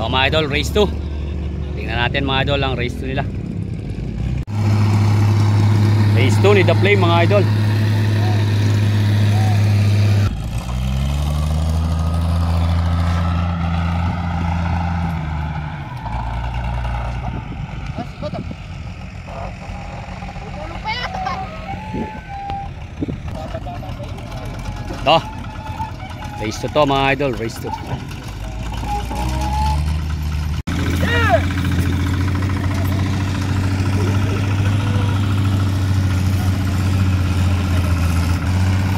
Ito mga idol, race 2. Tingnan natin mga idol ang race 2 nila. Race 2 ni The Flame mga idol. Ito, race 2 to mga idol, race 2.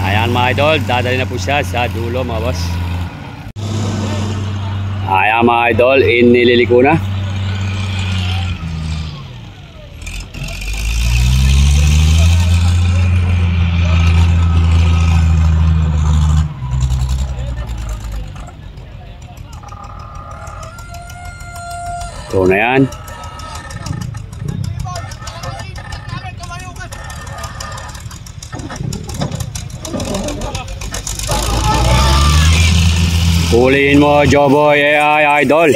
Ayan mga idol, dadali na po siya sa dulo mga boss. Ayan mga idol, iniliko na. Ito na yan. Huliin mo, Joboy AI Idol.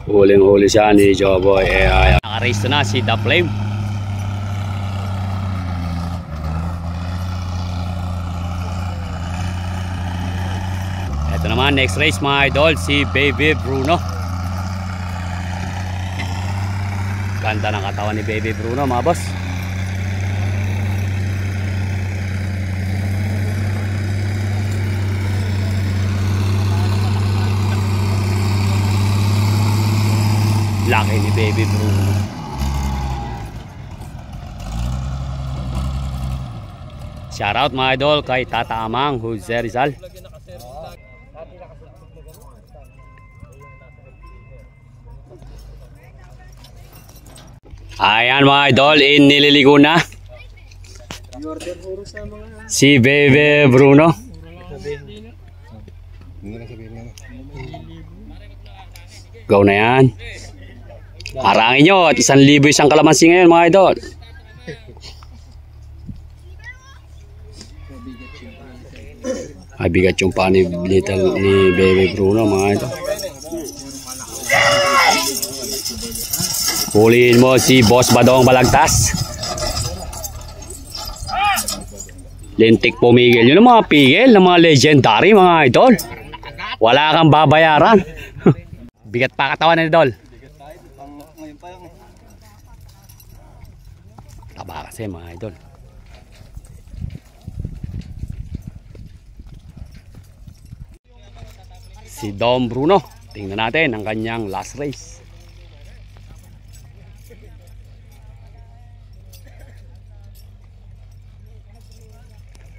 Huling-huli siya ni Joboy AI. Naka-race na si The Flame. Ito naman, next race mga idol, si Baby Bruno. Ganda ng katawan ni Baby Bruno mga boss. Laki ni Baby Bruno. Shoutout mga idol kay Tata Amang, Jose Rizal. Ayan mga idol, nililigo na si Baby Bruno. Go na yan. Harangin nyo at 1,000 isang kalamansi ngayon mga idol. Ay bigat yung pa ni Baby Bruno mga idol. Huliin mo si Boss Badong Balagtas. Lintik pumigil. Yun ang mga pigil ng mga legendary mga idol. Wala kang babayaran. Bigat pa katawan ni idol. Taba kasi mga idol. Si Dom Bruno. Tingnan natin ang kanyang last race.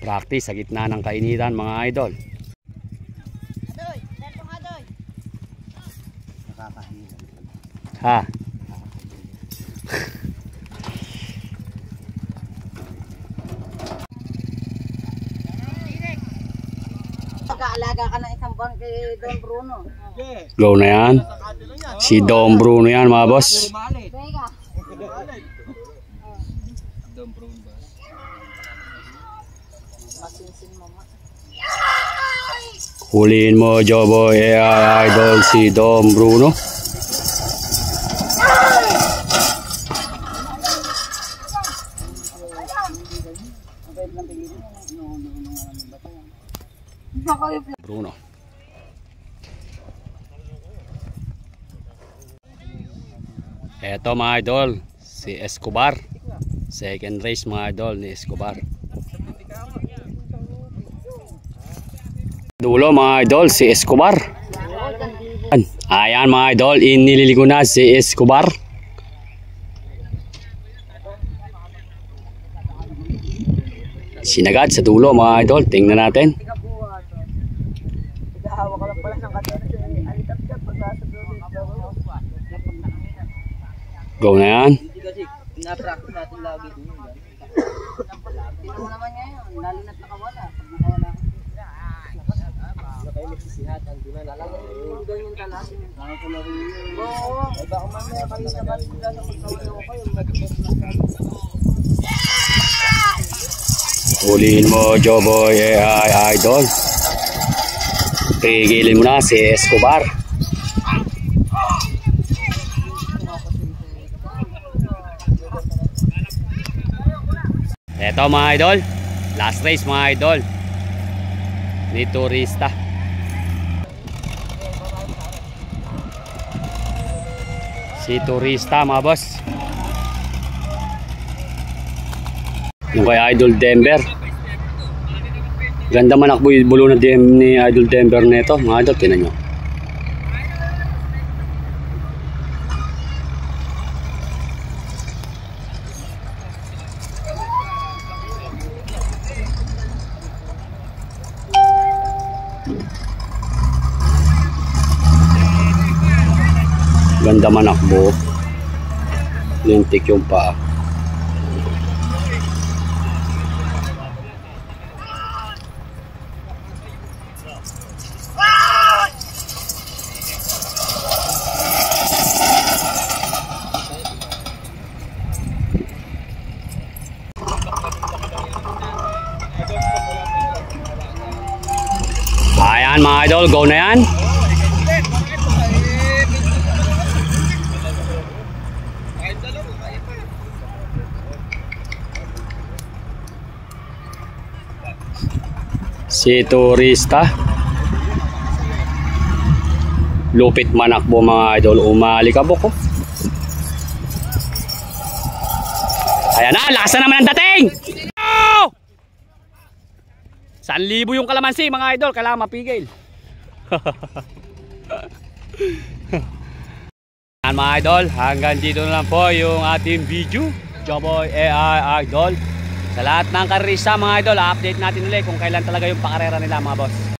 Practice sa gitna ng kainitan mga idol. Ha. Pagkaalaga ka ng isang buwan kay Don Bruno. Go na yan. Si Dom Bruno yan mga boss. Huliin mo Joboy AI Idol si Dom Bruno. Bruno. Eto mga idol, si Escobar. Second race mga idol ni Escobar. Dulo mga idol si Escobar. Ayan mga idol, inililigo na si Escobar. Sinagad sa dulo mga idol, tingnan natin. Go na yan. Na-practice natin lagi din yun. Tino naman niya yun, lalo na't nakawala. Kayo magsisihat, ando na lalaki. Ganyan talaga. Oo. Baka mamaya kayo naman sila sa magkawala ko kayo. Huliin mo, Joboy AI Idol. Pigilin mo na si Escobar. Eto mga idol, last race mga idol ni Turista. Si Turista mga boss. Yung kay Idol Denver. Ganda manakbo yung bulo na DM ni Idol Denver nito mga idol, tinan nyo. Ganda manakbo. Lintik yung paa. Ayan mga idol, go na yan. Si Turista. Lupit manakbo mga idol, umalikabok ko. Ayan na, lakas na naman ang dating. 1,000 yung kalamansi mga idol, kailangan mapigil. Ayan mga idol, hanggang dito na lang po yung ating video, Joboy AI Idol. Sa lahat ng karerista mga idol, update natin ulit kung kailan talaga yung pakarera nila mga boss.